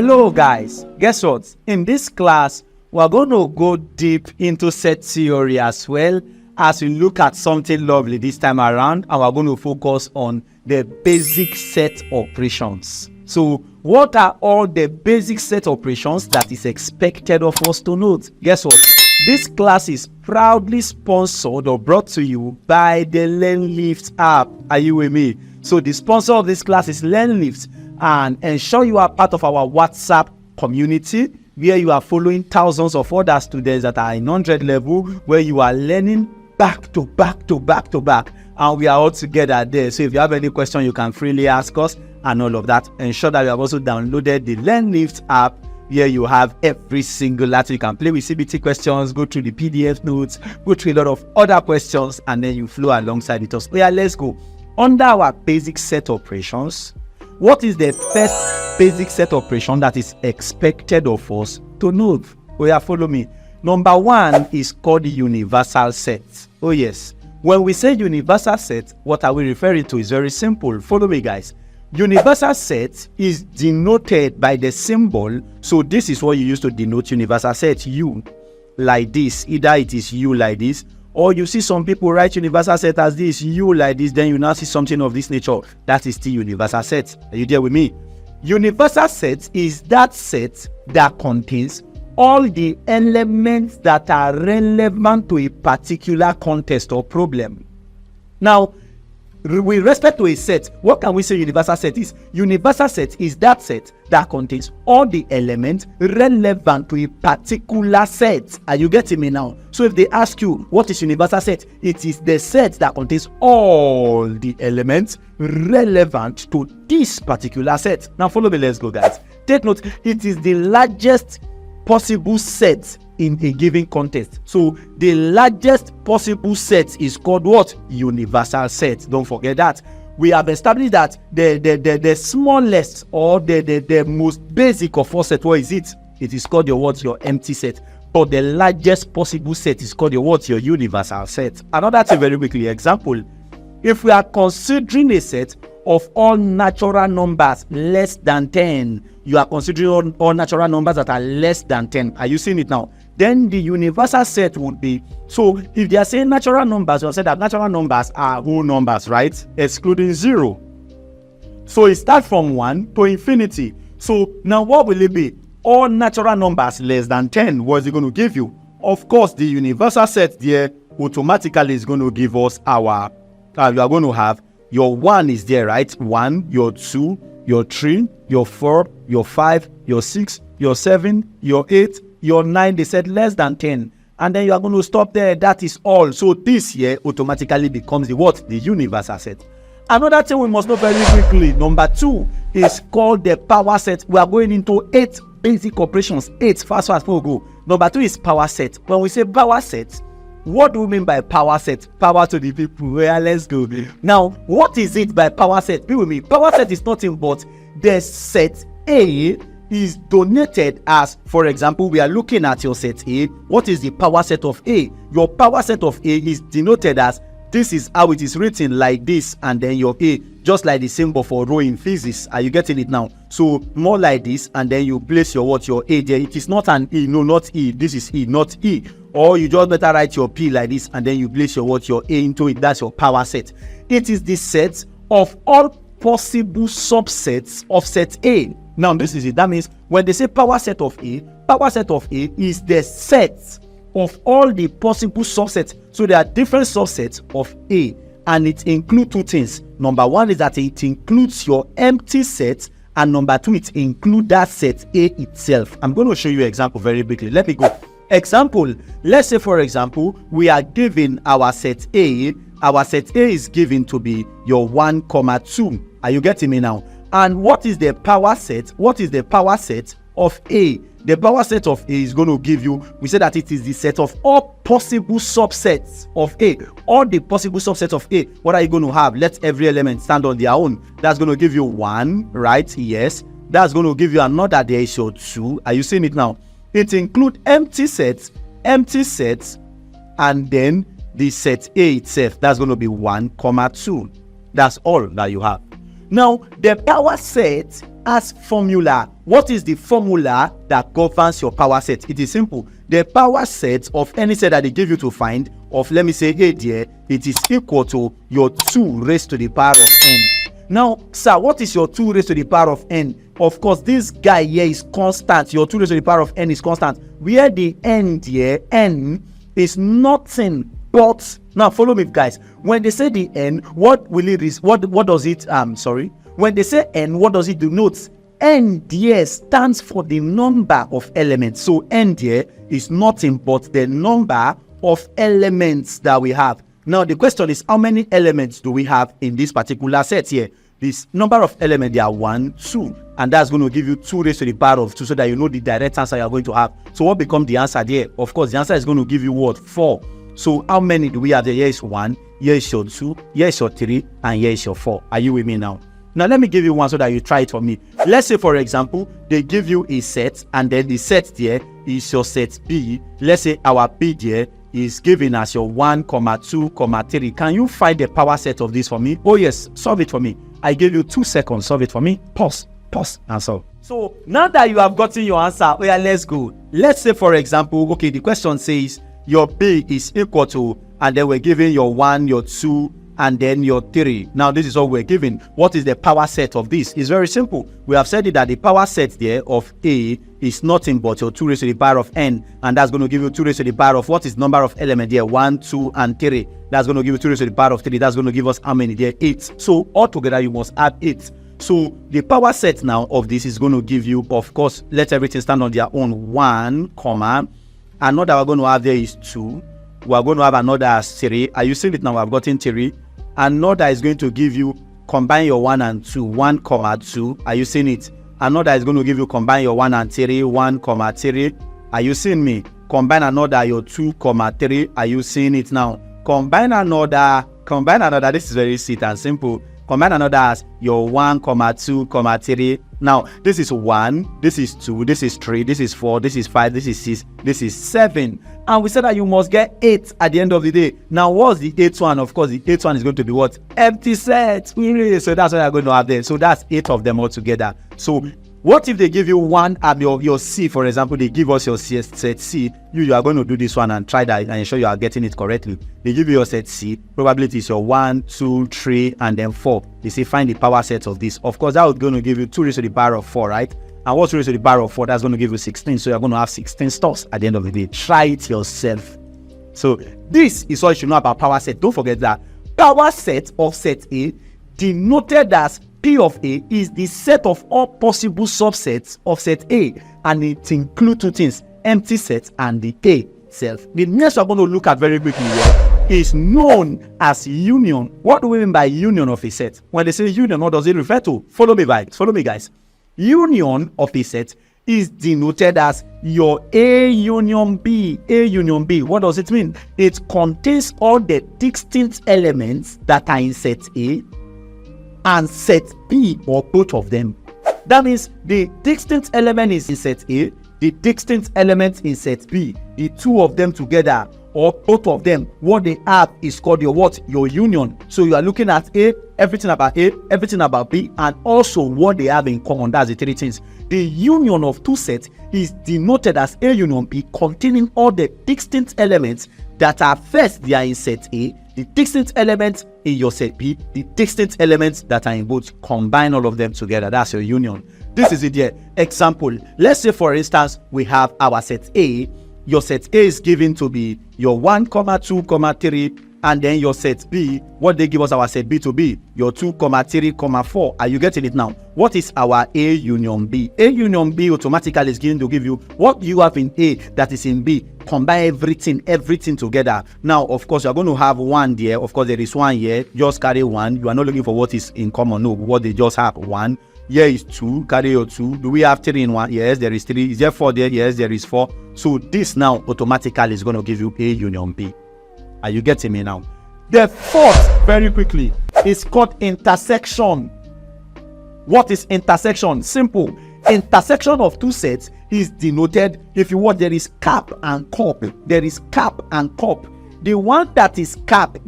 Hello guys, guess what? In this class, we're going to go deep into set theory as well as we look at something lovely this time around, and we're going to focus on the basic set operations. So what are all the basic set operations that is expected of us to note? Guess what? This class is proudly sponsored or brought to you by the LearnLift app. Are you with me? So the sponsor of this class is LearnLift, and ensure you are part of our WhatsApp community where you are following thousands of other students that are in 100 level, where you are learning back to back to back to back, and we are all together there. So if you have any question, you can freely ask us and all of that. Ensure that you have also downloaded the LearnLift app, where you have every single letter. You can play with CBT questions, go through the PDF notes, go through a lot of other questions, and then you flow alongside with us. Yeah, let's go. Under our basic set operations, what is the first basic set operation that is expected of us to know? Oh yeah, follow me. Number one is called the universal set. Oh yes. When we say universal set, what are we referring to? Is very simple. Follow me, guys. Universal set is denoted by the symbol. So this is what you use to denote universal set. U, like this. Either it is U like this, or you see some people write universal set as this, U like this, then you now see something of this nature. That is the universal set. Are you there with me? Universal set is that set that contains all the elements that are relevant to a particular context or problem. Now, with respect to a set, what can we say universal set is? Universal set is that set that contains all the elements relevant to a particular set. Are you getting me now? So if they ask you what is universal set, it is the set that contains all the elements relevant to this particular set. Now follow me, let's go, guys. Take note, it is the largest possible set in a given context. So the largest possible set is called what? Universal set. Don't forget that. We have established that the smallest or the most basic of all set, what is it? It is called your what? Your empty set. But the largest possible set is called your what? Your universal set. Another thing very quickly, example. If we are considering a set of all natural numbers less than 10, you are considering all natural numbers that are less than 10. Are you seeing it now? Then the universal set would be, so if they are saying natural numbers, you'll say that natural numbers are whole numbers, right? Excluding 0. So it starts from 1 to infinity. So now what will it be? All natural numbers less than 10. What is it going to give you? Of course, the universal set there automatically is going to give us our, you are going to have your 1 is there, right? 1, your 2, your 3, your 4, your 5, your 6, your 7, your 8, your 9. They said less than 10. And then you are going to stop there. That is all. So this here automatically becomes the what? The universal set. Another thing we must know very quickly, number 2, is called the power set. We are going into 8 basic operations. 8, fast we go. Number 2 is power set. When we say power set, what do we mean by power set? Power to the people. Well, let's go. Now, what is it by power set? Be with me. Power set is nothing but the set A is donated as, for example, we are looking at your set A. What is the power set of A? Your power set of A is denoted as, this is how it is written, like this, and then your A, just like the symbol for rho in physics. Are you getting it now? So more like this, and then you place your what? Your A there. It is not an E, no, not E. This is E, not E. Or you just better write your P like this, and then you place your what? Your A into it. That's your power set. It is the set of all possible subsets of set A. Now this is it. That means when they say power set of A is the set of all the possible subsets. So there are different subsets of A, and it includes 2 things. Number 1 is that it includes your empty set, and number 2, it includes that set A itself. I'm going to show you an example very quickly. Let me go. Example, let's say for example, we are given our set A. Our set A is given to be your 1, 2. Are you getting me now? And what is the power set? What is the power set of A? The power set of A is going to give you, we say that it is the set of all possible subsets of A. All the possible subsets of A. What are you going to have? Let every element stand on their own. That's going to give you 1, right? Yes. That's going to give you another. There is your 2. Are you seeing it now? It includes empty sets, and then the set A itself. That's going to be 1, 2. That's all that you have. Now, the power set has formula. What is the formula that governs your power set? It is simple. The power set of any set that they give you to find of, let me say, A there, it is equal to your 2 raised to the power of n. Now, sir, what is your 2 raised to the power of n? Of course, this guy here is constant. Your 2 raised to the power of n is constant. Where the n here, n is nothing but, now follow me, guys. When they say the n, what will it is? What does it when they say n, what does it denote? N there stands for the number of elements. So n there is nothing but the number of elements that we have. Now the question is, how many elements do we have in this particular set here? This number of elements, they are 1, 2, and that's going to give you 2 raised to the power of 2, so that you know the direct answer you are going to have. So what becomes the answer there? Of course, the answer is going to give you what? 4. So how many do we have there? Here is 1, here is your 2, here is your 3, and here is your 4. Are you with me now? Now let me give you one so that you try it for me. Let's say, for example, they give you a set, and then the set there is your set B. Let's say our B there is given as your 1, 2, 3. Can you find the power set of this for me? Oh yes, solve it for me. I give you 2 seconds. Solve it for me. Pause, and solve. So now that you have gotten your answer, oh yeah, let's go. Let's say, for example, okay, the question says your B is equal to, and then we're giving your 1, your 2, and then your 3. Now this is all we're given. What is the power set of this? It's very simple. We have said it that the power set there of A is nothing but your 2 raised to the power of n, and that's going to give you 2 raised to the power of, what is number of element there? 1, 2, and 3. That's going to give you 2 raised to the power of 3. That's going to give us how many there? 8. So altogether you must add 8. So the power set now of this is going to give you, of course, let everything stand on their own, 1, comma, another we're going to have there is 2. We're going to have another 3. Are you seeing it now? I've gotten 3. Another is going to give you, combine your 1 and 2, 1, 2. Are you seeing it? Another is going to give you, combine your 1 and 3, 1, 3. Are you seeing me? Combine another, your 2, 3. Are you seeing it now? Combine another. This is very sweet and simple. Combine another as your 1, 2, 3. Now, this is 1, this is 2, this is 3, this is 4, this is 5, this is 6, this is 7. And we said that you must get 8 at the end of the day. Now, what's the 8th one? Of course, the 8th one is going to be what? Empty set. So that's what I'm going to have there. So that's 8 of them all together. So what if they give you one your C, for example, they give us your set C. You are going to do this one and try that and ensure you are getting it correctly. They give you your set C. Probability is your 1, 2, 3, and then 4. They say find the power set of this. Of course, that was going to give you 2 raised to the power of 4, right? And what's 2 raised to the power of 4? That's going to give you 16. So you're going to have 16 stores at the end of the day. Try it yourself. So this is all you should know about power set. Don't forget that power set of set A, denoted as P of A, is the set of all possible subsets of set A, and it includes 2 things: empty set and the A itself. The next we're going to look at very quickly here is known as union. What do we mean by union of a set? When they say union, what does it refer to? Follow me, guys. Union of a set is denoted as your A union B. A union B. What does it mean? It contains all the distinct elements that are in set A and set B, or both of them. That means the distinct element is in set A, the distinct element in set B. The 2 of them together, or both of them, what they have is called your what? Your union. So you are looking at A, everything about A, everything about B, and also what they have in common. That's the 3 things. The union of 2 sets is denoted as A union B, containing all the distinct elements that are first they are in set A, the distinct elements in your set B, the distinct elements that are in both. Combine all of them together. That's your union. This is it here. Example. Let's say, for instance, we have our set A. Your set A is given to be your 1, 2, 3, and then your set B, what they give us our set B to be, your 2, 3, 4. Are you getting it now? What is our A union B? A union B automatically is going to give you what you have in A that is in B. Combine everything together. Now, of course, you're going to have 1 there. Of course, there is 1 here. Just carry 1. You are not looking for what is in common. No, what they just have. 1. Here is 2. Carry your 2. Do we have 3 in 1? Yes, there is 3. Is there 4 there? Yes, there is 4. So this now automatically is going to give you A union B. Are you getting me now? The fourth, very quickly, is called intersection. What is intersection? Simple. Intersection of 2 sets is denoted, if you want, there is cap and cup. There is cap and cup. the one that is cap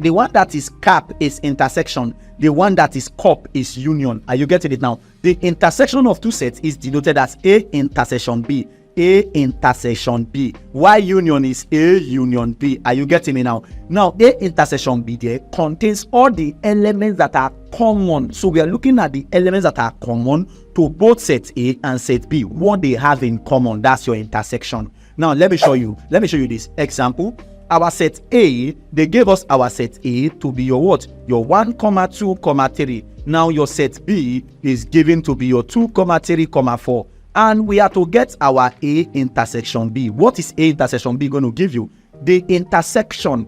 is intersection. The one that is cup is union. Are you getting it now? The intersection of two sets is denoted as A intersection B. A intersection B. Y union is A union B. Are you getting me now? Now, A intersection B there contains all the elements that are common. So we are looking at the elements that are common to both set A and set B. What they have in common, that's your intersection. Now, let me show you this example. Our set A, they gave us our set A to be your what? Your 1, 2, 3. Now your set B is given to be your 2, 3, 4. And we are to get our A intersection B. What is A intersection B going to give you? The intersection,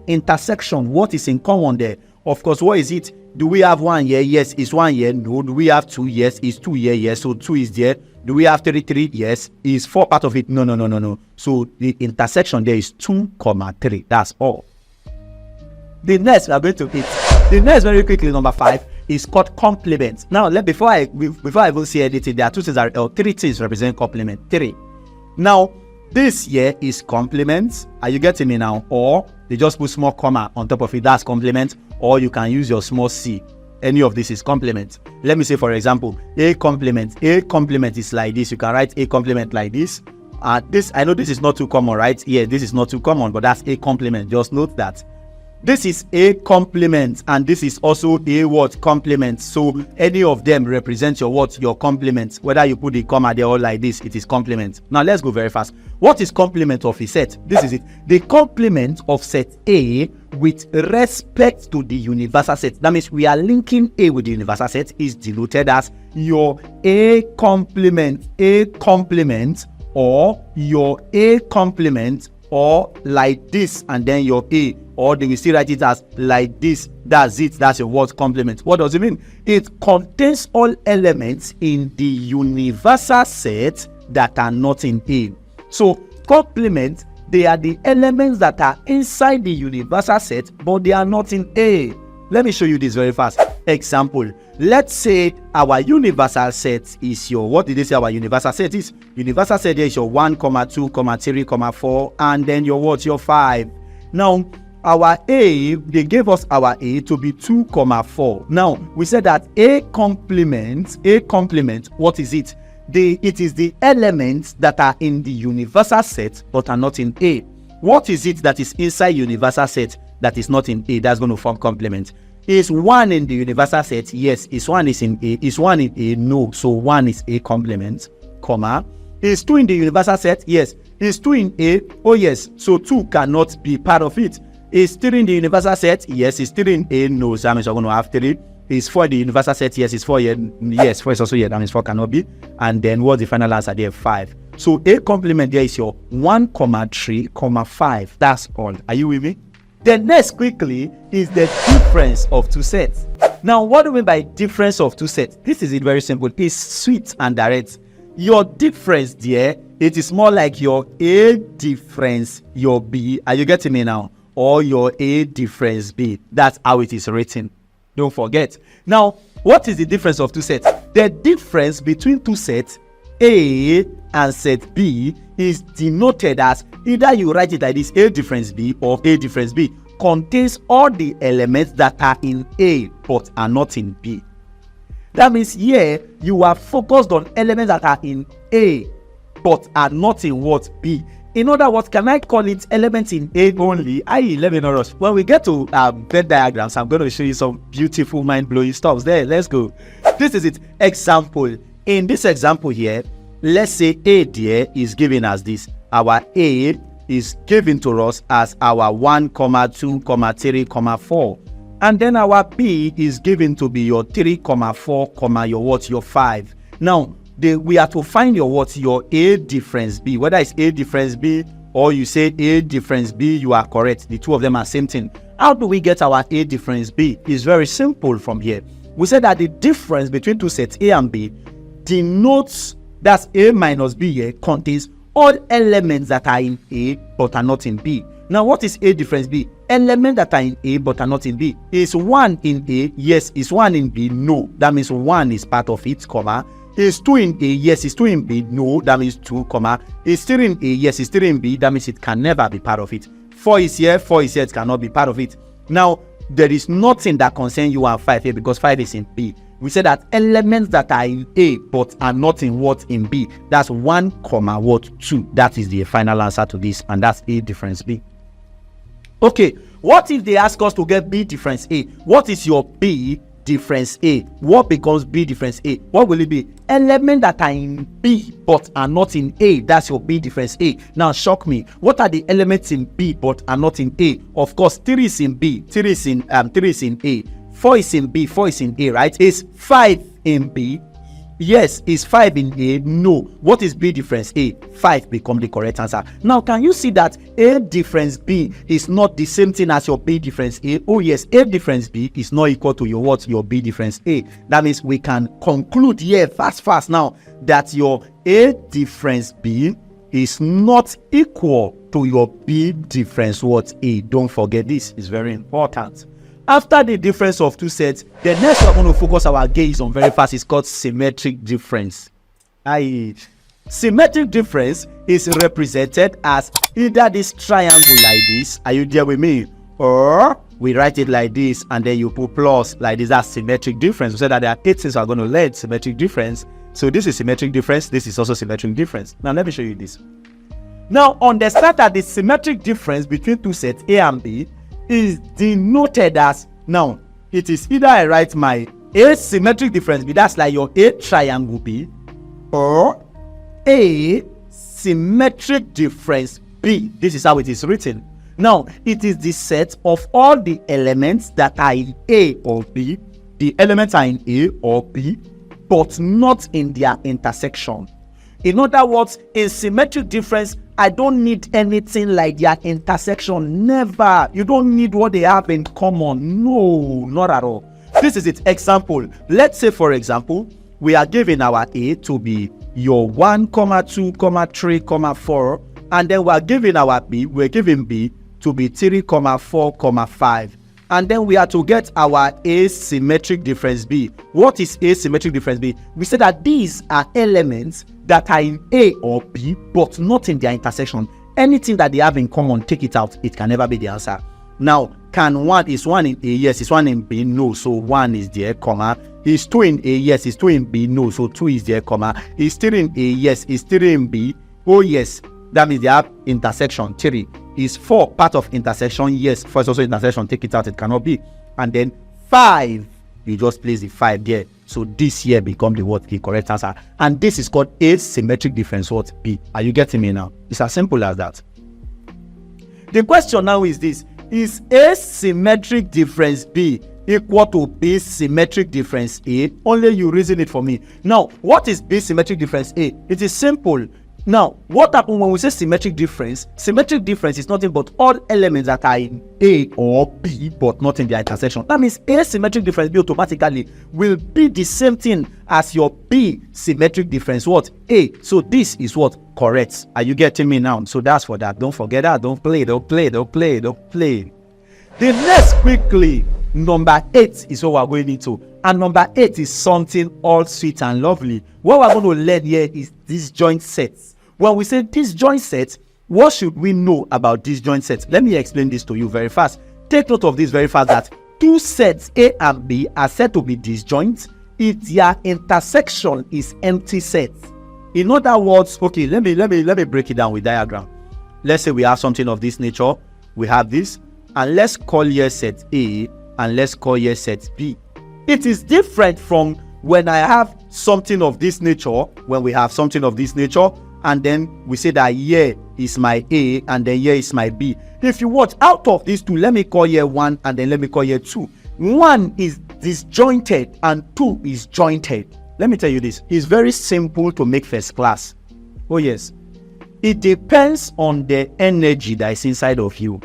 what is in common there? Of course, what is it? Do we have 1 here? Yes, it's 1 here. No. Do we have 2? Yes, it's 2 here. Yes, so 2 is there. Do we have 3? Yes, is 4 part of it? No. So the intersection there is 2, 3. That's all. The next we are going to hit. The next, very quickly, number 5 is called complement. Now, before I even say anything, there are 3 things represent complement. 3. Now, this here is complement. Are you getting me now? Or they just put small comma on top of it. That's complement. Or you can use your small c. Any of this is complement. Let me say, for example, A complement. A complement is like this. You can write A complement like this. This, I know this is not too common, right? Yeah, this is not too common, but that's A complement. Just note that. This is A complement, and this is also A what? Complement. So any of them represents your what? Your complement. Whether you put the comma there or like this, it is complement. Now let's go very fast. What is complement of a set? This is it. The complement of set A with respect to the universal set. That means we are linking A with the universal set is denoted as your A complement, or your A complement, or like this, and then your A. Or they will still write it as like this. That's it. That's your word complement. What does it mean? It contains all elements in the universal set that are not in A. So complement, they are the elements that are inside the universal set, but they are not in A. Let me show you this very fast. Example. Let's say our universal set is your, what did they say our universal set is? Universal set is your 1, 2, 3, 4, and then your what? Your 5. Now, our A, they gave us our A to be 2, 4. Now, we said that A complement, what is it? It is the elements that are in the universal set but are not in A. What is it that is inside universal set that is not in A? That's going to form complement. Is 1 in the universal set? Yes. Is 1 is in A? Is 1 in A? No. So 1 is A complement, comma. Is 2 in the universal set? Yes. Is 2 in A? Oh yes. So 2 cannot be part of it. Is 3 in the universal set? Yes. Is 3 in A? No. So that means we're going to have 3. Is 4 in the universal set? Yes. Is 4 here? Yes. 4 is also here. That means 4 cannot be. And then what's the final answer there? 5. So A complement there is your 1, 3, 5. That's all. Are you with me? The next quickly is the difference of two sets. Now, what do we mean by difference of two sets? This is it, very simple. It's sweet and direct. Your difference there, it is more like your A difference, your B. Are you getting me now? Or your A difference B. That's how it is written. Don't forget. Now, what is the difference of two sets? The difference between two sets, A and set B, is denoted as either you write it like this, A difference B, or A difference B contains all the elements that are in A but are not in B. That means here you are focused on elements that are in A but are not in what? B. In other words, can I call it elements in A only? I.e., let me know us. When we get to Venn diagrams, I'm going to show you some beautiful mind-blowing stuff there. Let's go. This is it. Example. In this example here, let's say A there is given as this. Our A is given to us as our 1, 2, 3, 4. And then our B is given to be your 3, 4, your what? Your 5. Now, we are to find your what? Your A difference B. Whether it's A difference B or you say A difference B, you are correct. The two of them are same thing. How do we get our A difference B? It's very simple from here. We said that the difference between two sets A and B denotes, that's A minus B here, contains all elements that are in A but are not in B. Now, what is A difference B? Elements that are in A but are not in B. Is 1 in A? Yes. Is 1 in B? No. That means 1 is part of it, comma. Is 2 in A? Yes. Is 2 in B? No. That means 2, comma. Is 3 in A? Yes. Is 3 in B? That means it can never be part of it. 4 is here, 4 is here, it cannot be part of it. Now, there is nothing that concerns you and 5 here because 5 is in B. We said that elements that are in A but are not in what? In B. That's 1, what? 2. That is the final answer to this, and that's A difference B. Okay, what if they ask us to get B difference A? What is your B difference A? What becomes B difference A? What will it be? Elements that are in B but are not in A. That's your B difference A. Now shock me. What are the elements in B but are not in A? Of course, 3 is in B, 3 is in A, 4 is in B, 4 is in A, right? Is 5 in B? Yes. Is 5 in A? No. What is B difference A? 5 become the correct answer. Now, can you see that A difference B is not the same thing as your B difference A? Oh yes, A difference B is not equal to your what? Your B difference A. That means we can conclude here fast now that your A difference B is not equal to your B difference what? A. Don't forget this. It's very important. After the difference of two sets, the next we're going to focus our gaze on very fast is called symmetric difference. Symmetric difference is represented as either this triangle like this, are you there with me? Or we write it like this and then you put plus like this. That's symmetric difference. We said that there are 8 things we're going to learn symmetric difference. So this is symmetric difference. This is also symmetric difference. Now let me show you this. Now understand that the symmetric difference between two sets A and B is denoted as, now it is either I write my A symmetric difference B, that's like your A triangle B, or A symmetric difference B. This is how it is written. Now it is the set of all the elements that are in A or B. The elements are in A or B but not in their intersection. In other words, in symmetric difference, I don't need anything like their intersection. Never. You don't need what they have in common. No, not at all. This is its example. Let's say, for example, we are giving our A to be your 1, 2, 3, 4, and then we are giving our B, we're giving B to be 3, 4, 5. And then we are to get our asymmetric difference B. What is asymmetric difference B? We say that these are elements that are in A or B, but not in their intersection. Anything that they have in common, take it out. It can never be the answer. Now, is 1 in A? Yes. Is 1 in B? No. So 1 is there, comma. Is 2 in A? Yes. Is 2 in B? No. So 2 is there, comma. Is 3 in A? Yes. Is 3 in B? Oh, yes. That means they have intersection. 3. Is 4 part of intersection? Yes. 4 is also intersection. Take it out. It cannot be. And then 5, you just place the 5 there. So this here become the what? The correct answer. And this is called asymmetric difference what? B. Are you getting me now? It's as simple as that. The question now is this. Is asymmetric difference B equal to B symmetric difference A? Only you reason it for me. Now, what is B symmetric difference A? It is simple. Now, what happens when we say symmetric difference? Symmetric difference is nothing but all elements that are in A or B but not in their intersection. That means asymmetric difference B automatically will be the same thing as your B symmetric difference what? A. So this is what? Correct. Are you getting me now? So that's for that. Don't forget that. Don't play. The next quickly, number 8 is what we're going into. And number 8 is something all sweet and lovely. What we're going to learn here is disjoint sets. When we say disjoint sets, what should we know about disjoint sets? Let me explain this to you very fast. Take note of this very fast, that two sets A and B are said to be disjoint if their intersection is empty sets. In other words, okay, let me break it down with diagram. Let's say we have something of this nature. We have this, and let's call here set A and let's call here set B. It is different from when I have something of this nature, when we have something of this nature, and then we say that here is my A and then here is my B. If you watch out of these two, let me call here 1 and then let me call here 2. 1 is disjointed and 2 is jointed. Let me tell you this. It's very simple to make first class. Oh yes. It depends on the energy that is inside of you.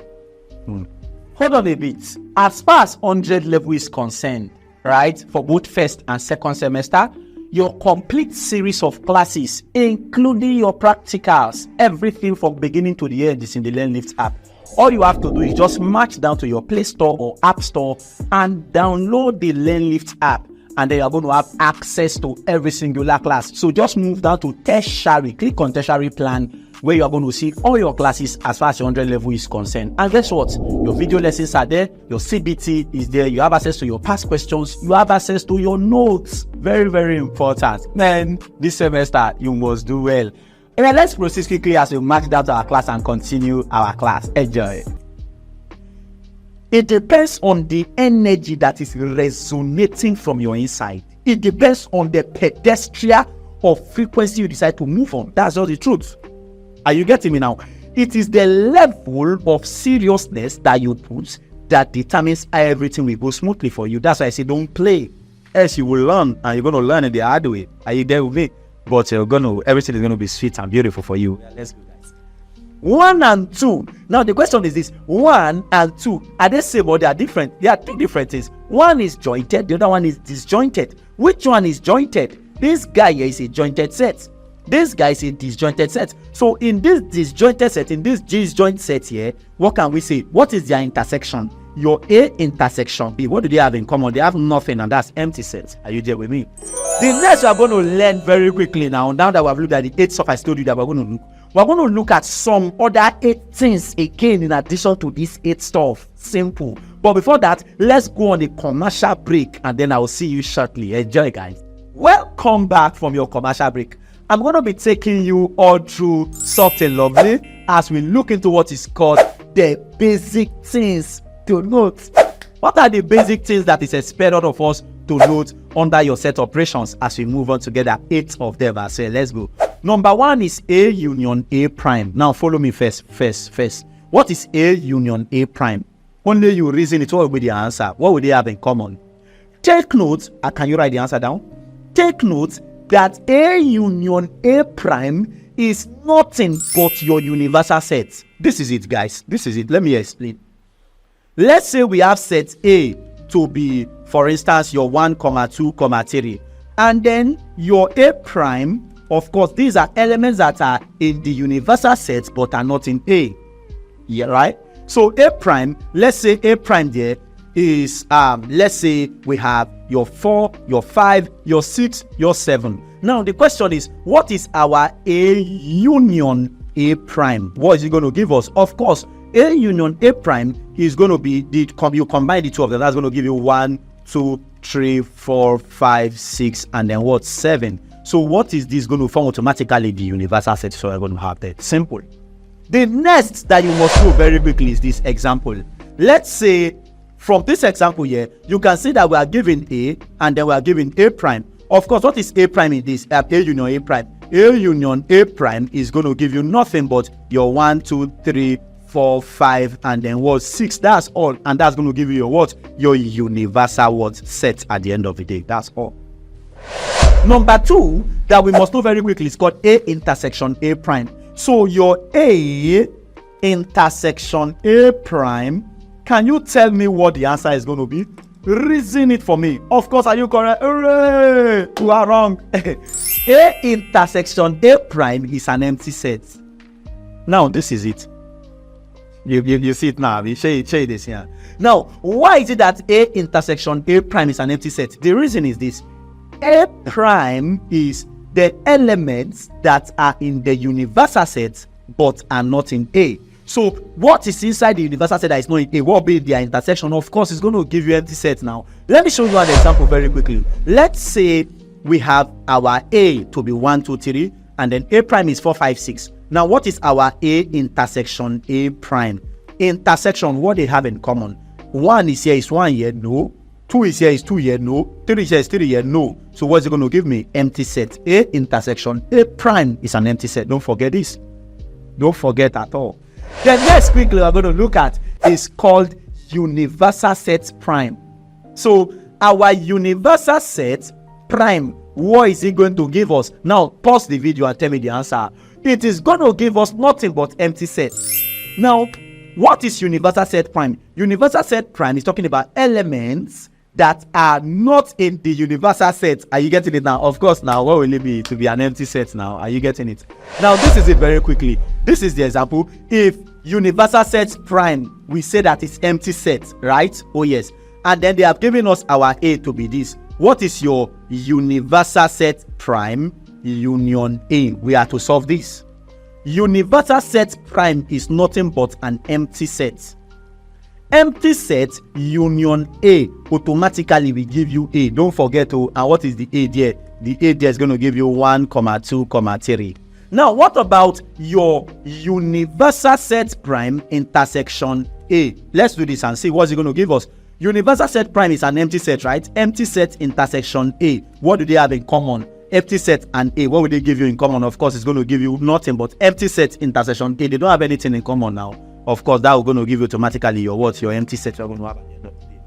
Hold on a bit. As far as 100 level is concerned, right, for both first and second semester, your complete series of classes, including your practicals, everything from beginning to the end is in the LearnLift app. All you have to do is just march down to your Play Store or App Store and download the LearnLift app, and then you're going to have access to every singular class. So just move down to tertiary, click on tertiary plan, where you are going to see all your classes as far as your 100 level is concerned. And guess what? Your video lessons are there, your CBT is there, you have access to your past questions, you have access to your notes. Very, very important. Man, this semester you must do well. And let's proceed quickly as we mark down to our class and continue our class. Enjoy. It depends on the energy that is resonating from your inside. It depends on the pedestrian of frequency you decide to move on. That's all the truth. Are you getting me now? It is the level of seriousness that you put that determines how everything will go smoothly for you. That's why I say don't play. Else you will learn, and you're going to learn in the hard way. Are you there with me? But everything is going to be sweet and beautiful for you. Yeah, let's go, guys. 1 and 2. Now the question is this: 1 and 2, are they same or they are different? There are two different things. One is jointed, the other one is disjointed. Which one is jointed? This guy here is a jointed set. This guy is a disjointed set. So in this disjointed set, in this disjoint set here, what can we say? What is their intersection? Your A intersection B. What do they have in common? They have nothing, and that's empty set. Are you there with me? The next we are going to learn very quickly now that we have looked at the 8 stuff I told you that we're going to look. We're going to look at some other 8 things again in addition to this 8 stuff. Simple. But before that, let's go on a commercial break, and then I will see you shortly. Enjoy, guys. Welcome back from your commercial break. I'm going to be taking you all through soft and lovely as we look into what is called the basic things to note. What are the basic things that is expected of us to note under your set operations as we move on together? 8 of them. So let's go. Number 1 is A union A prime. Now follow me first. What is A union A prime? Only you reason it, what will be the answer? What would they have in common? Take note. Can you write the answer down? Take note that A union A prime is nothing but your universal set. This is it, guys. This is it. Let me explain. Let's say we have set A to be, for instance, your 1, 2, 3. And then your A prime, of course, these are elements that are in the universal set but are not in A. Yeah, right? So A prime, let's say A prime there is, let's say we have your 4, your 5, your 6, your 7. Now the question is, what is our A union A prime? What is it going to give us? Of course, A union A prime is going to be, you combine the two of them, that's going to give you 1, 2, 3, 4, 5, 6, and then what? 7. So what is this going to form automatically? The universal set. So we're going to have that. Simple. The next that you must do very quickly is this example. Let's say from this example here, you can see that we are given A and then we are given A prime. Of course, what is A prime in this? A union A prime. A union A prime is going to give you nothing but your 1, 2, 3, 4, 5, and then what? 6. That's all. And that's going to give you your what? Your universal what? Set at the end of the day. That's all. Number 2 that we must know very quickly is called A intersection A prime. So your A intersection A prime, can you tell me what the answer is going to be? Reason it for me. Of course, are you correct? Hooray! You are wrong. A intersection A prime is an empty set. Now, this is it. You see it now. We show this here. Now, why is it that A intersection A prime is an empty set? The reason is this. A prime is the elements that are in the universal set but are not in A. So what is inside the universal set that is not in A? What will be their intersection? Of course, it's going to give you empty set now. Let me show you an example very quickly. Let's say we have our A to be 1, 2, 3, and then A prime is 4, 5, 6. Now, what is our A intersection A prime? Intersection, what they have in common? 1 is here, is 1 here, no. 2 is here, is 2 here, no. 3 is here, is 3 here, no. So what's it going to give me? Empty set. A intersection A prime is an empty set. Don't forget this. Don't forget at all. The next quickly we're going to look at is called universal set prime. So our universal set prime, what is it going to give us? Now pause the video and tell me the answer. It is going to give us nothing but empty set. Now, what is universal set prime? Universal set prime is talking about elements that are not in the universal set. Are you getting it now? Of course. Now what will it be to be an empty set now? Are you getting it? Now this is it very quickly. This is the example. If universal set prime, we say that it's empty set, right? Oh yes. And then they have given us our A to be this. What is your universal set prime union A? We are to solve this. universal set prime is nothing but an empty set. Empty set union A automatically will give you A. Don't forget and what is the A there? The A there is going to give you 1, 2, 3. Now, what about your universal set prime intersection A? Let's do this and see what's it going to give us. Universal set prime is an empty set, right? Empty set intersection A. What do they have in common? Empty set and A. What will they give you in common? Of course, it's going to give you nothing but empty set intersection A. They don't have anything in common now. Of course, that will going to give you automatically your what? Your empty set you're going to have at the end of the day.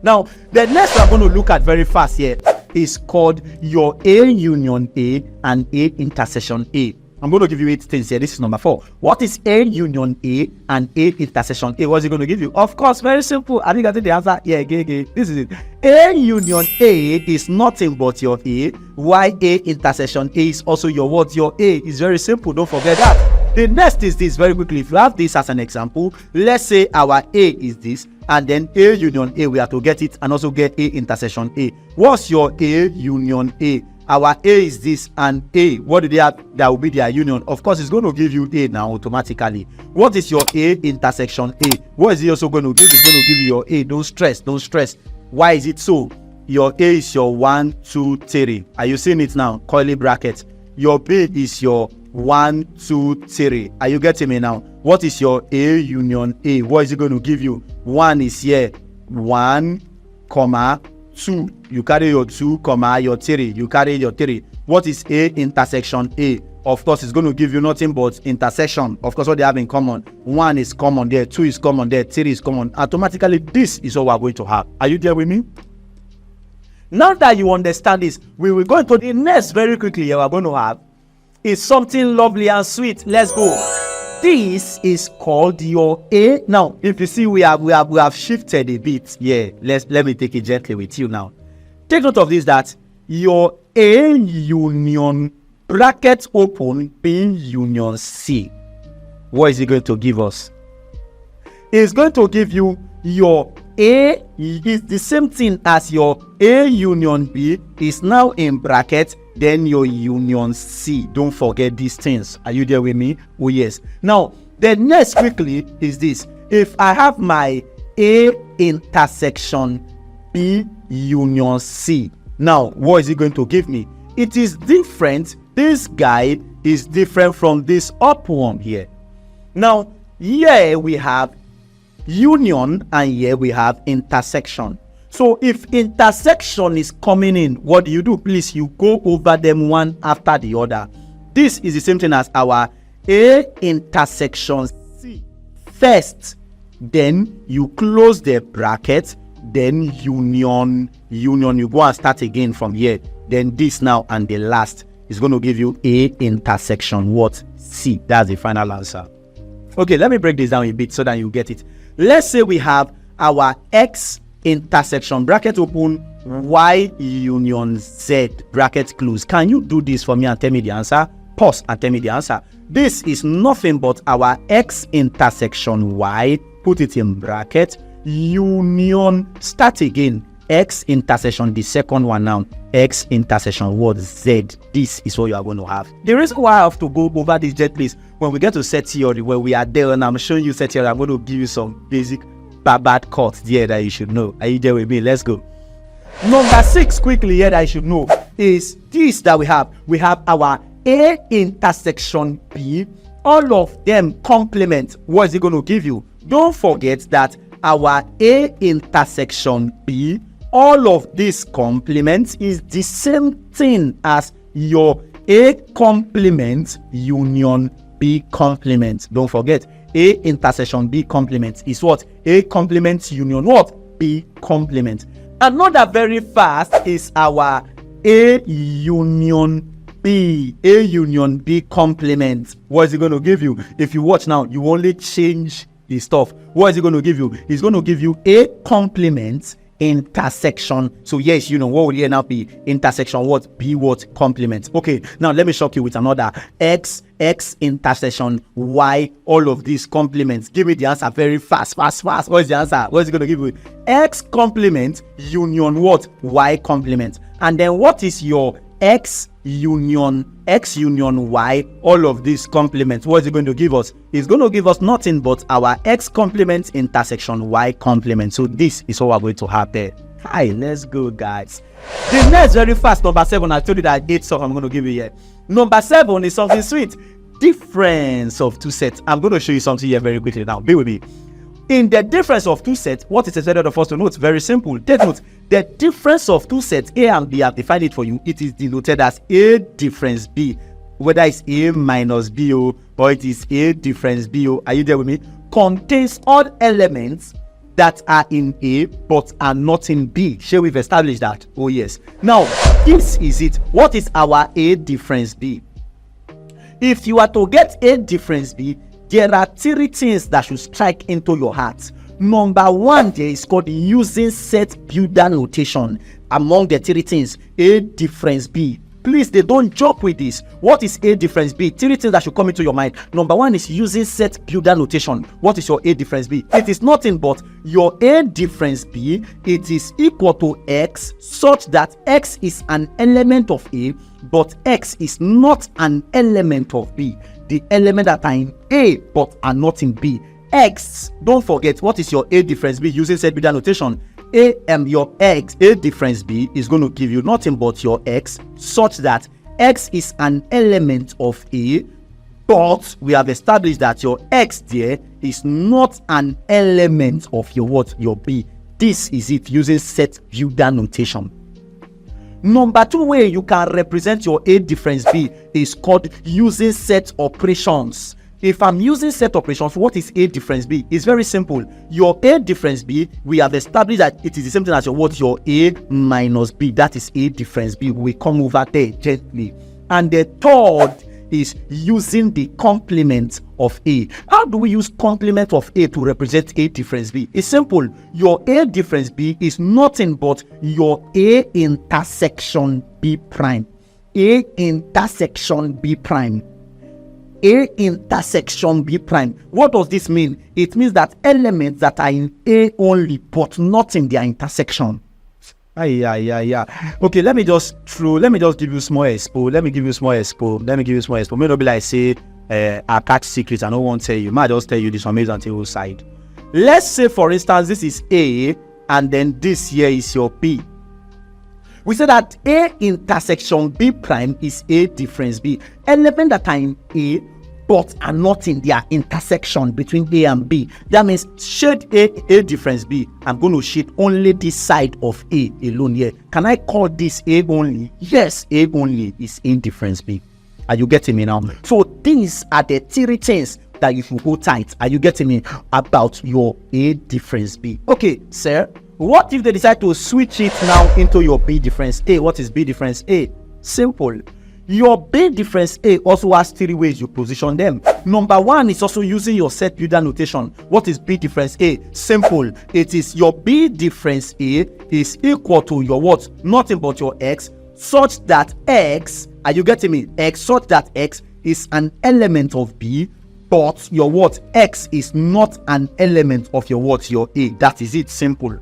Now, the next we're going to look at very fast here is called your A union A and A intersection A. I'm going to give you 8 things here. This is number 4. What is A union A and A intersection A? What's it going to give you? Of course, very simple. I think I think the answer. Yeah, this is it. A union A is nothing but your A. Why A intersection A is also your what? Your A. It's very simple. Don't forget that. The next is this very quickly. If you have this as an example, let's say our A is this, and then A union A, we have to get it and also get A intersection A. What's your A union A? Our A is this and A. What do they have? That will be their union. Of course, it's going to give you A now automatically. What is your A intersection A? What is it also going to give? It's going to give you your A. Don't stress. Don't stress. Why is it so? Your A is your 1, 2, 3. Are you seeing it now? Curly bracket. Your B is your 1, 2, 3. Are you getting me now? What is your A union A? What is it going to give you? 1 is here. 1, 2. You carry your 2, your 3. You carry your 3. What is A intersection A? Of course, it's going to give you nothing but intersection. Of course, what they have in common. 1 is common there. 2 is common there. 3 is common. Automatically, this is what we're going to have. Are you there with me? Now that you understand this, we will go into the next very quickly. We're going to have is something lovely and sweet. Let's go. This is called your A. Now, if you see, we have shifted a bit. Yeah, let me take it gently with you now. Take note of this, that your A union bracket open B union C. What is it going to give us? It's going to give you your A is the same thing as your A union B is now in bracket, then your union C. Don't forget these things. Are you there with me? Oh yes. Now, the next quickly is this. If I have my A intersection B union C, now what is it going to give me? It is different. This guy is different from this up one here. Now, here we have union and here we have intersection. So if intersection is coming in, what do? Please, you go over them one after the other. This is the same thing as our A intersection C. First, then you close the bracket, then union, you go and start again from here. Then this now and the last is going to give you A intersection what? C. That's the final answer. Okay, let me break this down a bit so that you get it. Let's say we have our X intersection bracket open Y union Z bracket close. Can you do this for me and tell me the answer? Pause and tell me the answer. This is nothing but our X intersection Y. Put it in bracket. Union. Start again. X intersection, the second one now. X intersection what? Z. This is what you are going to have. The reason why I have to go over this jet, please, when we get to set theory, when we are there and I'm showing you set theory, I'm going to give you some basic bad cuts there that you should know. Are you there with me? Let's go. Number 6 quickly here that I should know is this that we have. We have our A intersection B. All of them complement. What is it going to give you? Don't forget that our A intersection B, all of these complements is the same thing as your A complement union B complement. Don't forget, A intersection B complement is what? A complement union what? B complement. Another very fast is our A union B. A union B complement. What is it going to give you? If you watch now, you only change the stuff. What is it going to give you? It's going to give you A complement intersection. So yes, you know what will here now be? Intersection what? B what? Complement. Okay, now let me shock you with another. X intersection Y. All of these complements. Give me the answer very fast. What is the answer? What is it going to give you? X complement union what? Y complement. And then what is your X union Y, all of these complements, what is it going to give us? It's going to give us nothing but our X complement intersection Y complement. So this is what we're going to have there. Hi, let's go, guys. The next very fast, number 7, I told you that 8 stuff I'm going to give you here. Number 7 is something sweet. Difference of two sets. I'm going to show you something here very quickly now. Be with me. In the difference of two sets, what is expected of us to note? Very simple. Take note. The difference of two sets A and B, I've defined it for you. It is denoted as A difference B. Whether it's A minus B or it is A difference B. Are you there with me? Contains all elements that are in A but are not in B. Shall we've established that? Oh yes. Now, this is it. What is our A difference B? If you are to get A difference B, there are 3 things that should strike into your heart. Number 1 there is called using set builder notation. Among the 3 things, A difference B. Please, they don't joke with this. What is A difference B? 3 things that should come into your mind. Number 1 is using set builder notation. What is your A difference B? It is nothing but your A difference B. It is equal to X such that X is an element of A, but X is not an element of B. The element that are in A but are not in B. X, don't forget, what is your A difference B using set builder notation? Your X, A difference B is going to give you nothing but your X such that X is an element of A, but we have established that your X there is not an element of your what? Your B. This is it using set builder notation. Number 2 way you can represent your A difference B is called using set operations. If I'm using set operations, what is A difference B? It's very simple. Your A difference B, we have established that it is the same thing as your A minus B. That is A difference B. We come over there gently. And the third is using the complement of A. How do we use complement of A to represent A difference B? It's simple. Your A difference B is nothing but your A intersection B prime. A intersection B prime. A intersection B prime. What does this mean? It means that elements that are in A only but not in their intersection. Okay, let me just give you small expo. Let me give you small expo. May not be like say I catch secrets. I don't want to tell you. Might just tell you this amazing table side. Let's say for instance this is A and then this here is your B. We say that A intersection B prime is A difference B. Elements that are in A but are not in their intersection between A and B. That means shade A difference B. I'm going to shade only this side of A alone here. Can I call this A only? Yes, A only is A difference B. Are you getting me now? So these are the 3 things that you should hold tight. Are you getting me about your A difference B? Okay, sir. What if they decide to switch it now into your B difference A? What is B difference A? Simple. Your B difference A also has 3 ways you position them. Number 1 is also using your set builder notation. What is B difference A? Simple. It is your B difference A is equal to your what? Nothing but your X such that X, are you getting me? X such that X is an element of B, but your what? X is not an element of your what? Your A. That is it. Simple.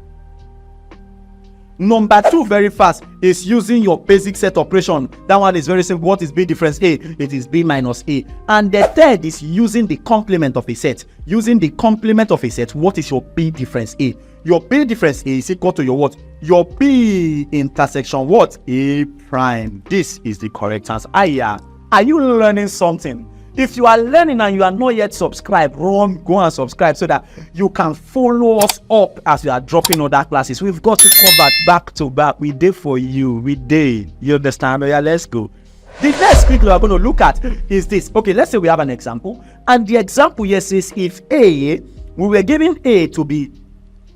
Number 2, very fast, is using your basic set operation. That one is very simple. What is B difference A? It is B minus A. And the third is using the complement of a set. Using the complement of a set, what is your B difference A? Your B difference A is equal to your what? Your B intersection what? A prime. This is the correct answer. Are you learning something? If you are learning and you are not yet subscribed, go and subscribe so that you can follow us up as we are dropping other classes. We've got to cover back to back. We did for you. We did. You understand? Yeah, let's go. The next quickly we are going to look at is this. Okay, let's say we have an example. And the example here says if A, we were given A to be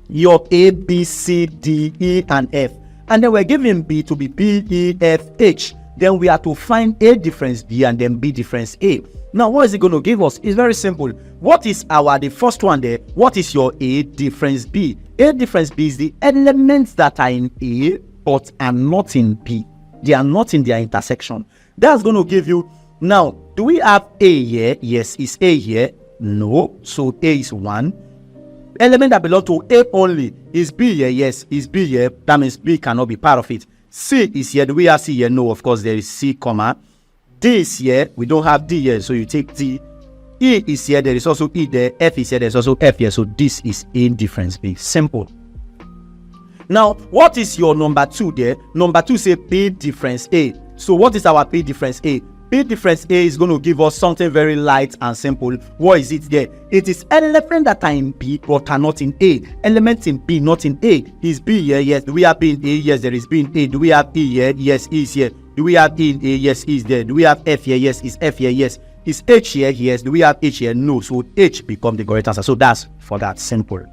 your A, B, C, D, E, and F. And then we're given B to be B, E, F, H. Then we are to find A difference B and then B difference A. Now, what is it going to give us? It's very simple. What is the first one there? What is your A difference B? A difference B is the elements that are in A but are not in B. They are not in their intersection. That's going to give you, now, do we have A here? Yes. Is A here? No. So A is 1. Element that belong to A only is B here? Yes. Is B here? That means B cannot be part of it. C is here. Do we have C here? No, of course there is C, comma. D is here. We don't have D here, so you take D. E is here. There is also E there. F is here. There's also F here. So this is A difference B. Simple. Now, what is your number 2 there? Number 2 say B difference A. So what is our B difference A? B difference A is going to give us something very light and simple. What is it there? It is element that are in B but are not in A. Elements in B, not in A. Is B here? Yes. Do we have B in A? Yes, there is B in A. Do we have E here? Yes, E is here. Do we have E in A? Yes, E is there. Do we have F here? Yes, is F here? Yes. Is H here? Yes. Do we have H here? No. So H become the correct answer. So that's for that. Simple.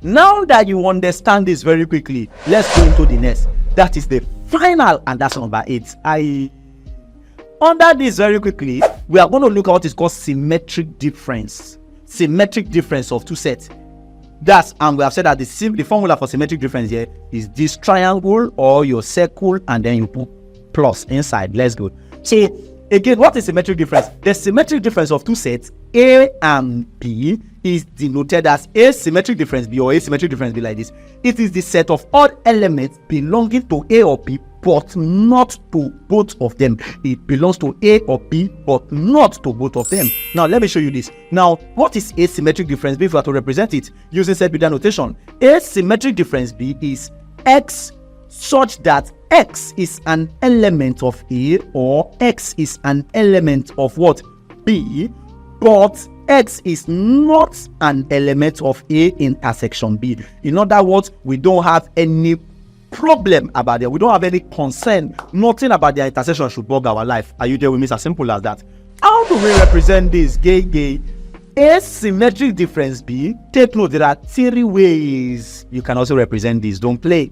Now that you understand this very quickly, let's go into the next. That is the final, and that's number 8. Under this very quickly, we are going to look at what is called symmetric difference. Symmetric difference of two sets. That's, and we have said that the formula for symmetric difference here is this triangle or your circle, and then you put plus inside. Let's go. So again, what is symmetric difference? The symmetric difference of two sets A and B is denoted as A symmetric difference B or A symmetric difference B like this. It is the set of odd elements belonging to A or B but not to both of them. It belongs to A or B but not to both of them. Now let me show you this. Now what is asymmetric difference B if we are to represent it using set beta notation? Asymmetric difference B is X such that X is an element of A or X is an element of what? B, but X is not an element of A intersection B. In other words, we don't have any problem about it. We don't have any concern. Nothing about the intersection should bug our life. Are you there with me? It's as simple as that. How do we represent this? Asymmetric difference B. Take note, there are 3 ways you can also represent this. Don't play.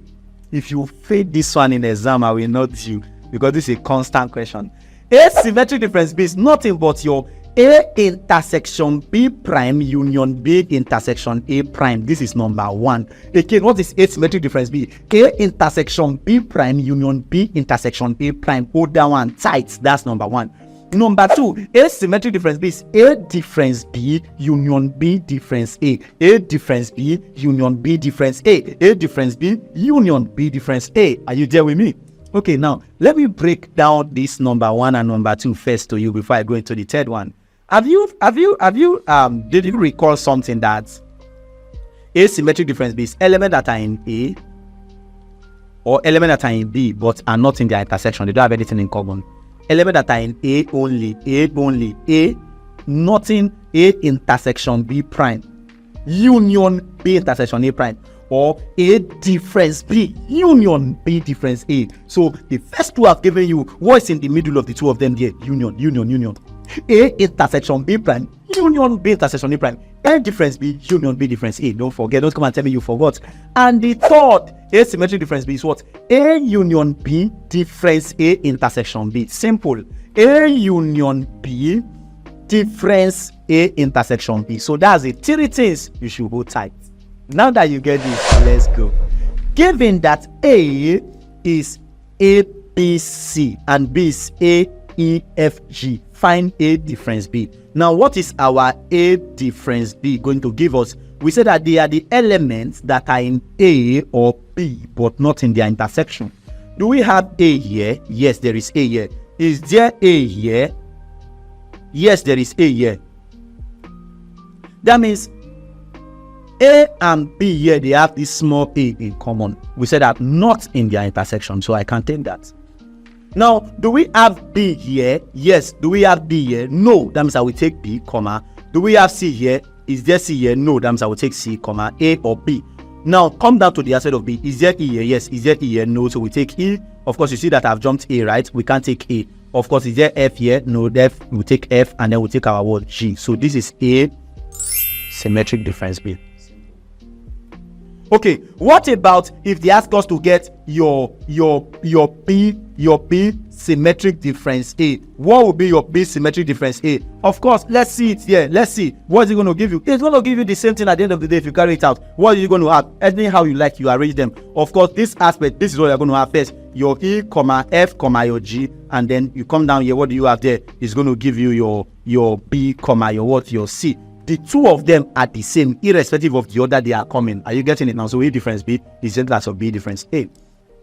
If you fail this one in exam, I will not you, because this is a constant question. Asymmetric difference B is nothing but your A intersection B prime union B intersection A prime. This is number 1. Again, what is asymmetric difference B? A intersection B prime union B intersection A prime. Hold that one tight. That's number 1. Number 2, asymmetric difference B is A difference B union B difference A. A difference B union B difference A. A difference B union B difference A. Are you there with me? Okay, now let me break down this number 1 and number 2 first to you before I go into the third one. Did you recall something that asymmetric difference B is element that are in A or element that are in B but are not in their intersection? They don't have anything in common. Element that are in A only, A, nothing A intersection B prime, union B intersection A prime, or A difference B, union B difference A. So the first two I've given you, what's in the middle of the two of them here? Union. A intersection B prime, union B intersection A prime. A difference B, union B difference A. Don't forget, don't come and tell me you forgot. And the third asymmetric difference B is what? A union B difference A intersection B. Simple. A union B difference A intersection B. So that's the 3 things you should hold tight. Now that you get this, let's go. Given that A is A, B, C and B is A, E, F, G, find A difference B. Now, what is our A difference B going to give us? We said that they are the elements that are in A or B, but not in their intersection. Do we have A here? Yes, there is A here. Is there A here? Yes, there is A here. That means A and B here, they have this small A in common. We said that not in their intersection, so I can take that. Now, do we have B here? Yes. Do we have B here? No. That means I will take B, comma. Do we have C here? Is there C here? No. That means I will take C, comma, A or B. Now, come down to the other side of B. Is there E here? Yes. Is there E here? No. So we take E. Of course, you see that I've jumped A, right? We can't take A. Of course, is there F here? No. F. We'll take F, and then we'll take our word G. So this is A symmetric difference B. Okay, what about if they ask us to get your B symmetric difference A? What will be your B symmetric difference A? Of course, let's see it here. Let's see. What is it going to give you? It's going to give you the same thing at the end of the day if you carry it out. What are you going to have? Anyhow you like, you arrange them. Of course, this aspect, this is what you're going to have first. Your E, comma, F, comma, your G, and then you come down here. What do you have there? It's going to give you your B, comma, your what? Your C. the two of them are the same, irrespective of the order they are coming. Are you getting it now? So A difference B is the same class of B difference A.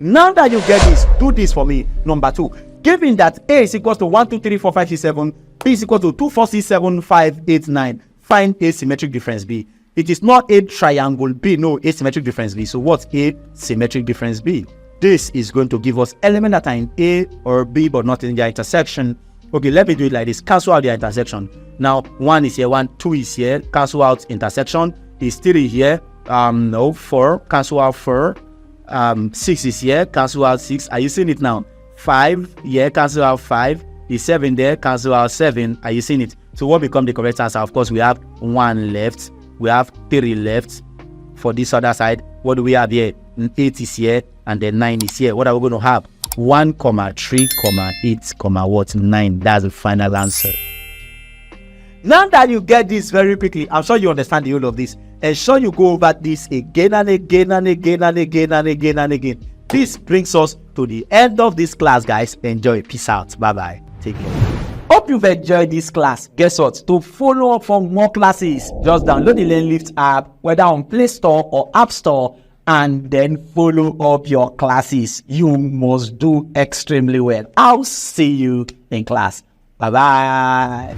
Now that you get this, do this for me. Number 2. Given that A is equal to 1, 2, 3, 4, 5, 6, 7, B is equal to 2, 4, 6, 7, 5, 8, 9. Find A symmetric difference B. It is not A triangle B, no, A symmetric difference B. So what's A symmetric difference B? This is going to give us elements that are in A or B but not in their intersection. Okay, let me do it like this. Cancel out their intersection. Now 1 is here, 1, 2 is here, cancel out intersection. Is 3 here, no, 4, cancel out 4. 6 is here, cancel out 6. Are you seeing it now? 5 here, cancel out 5. Is 7 there, cancel out 7. Are you seeing it? So what become the correct answer? Of course, we have 1 left. We have 3 left. For this other side, what do we have here? 8 is here, and then 9 is here. What are we going to have? 1, 3, 8, what? 9. That's the final answer. Now that you get this very quickly, I'm sure you understand the whole of this. Ensure you go over this again and again and again and again and again and again. This brings us to the end of this class, guys. Enjoy. Peace out. Bye-bye. Take care. Hope you've enjoyed this class. Guess what? To follow up for more classes, just download the LearnLift app, whether on Play Store or App Store, and then follow up your classes. You must do extremely well. I'll see you in class. Bye-bye.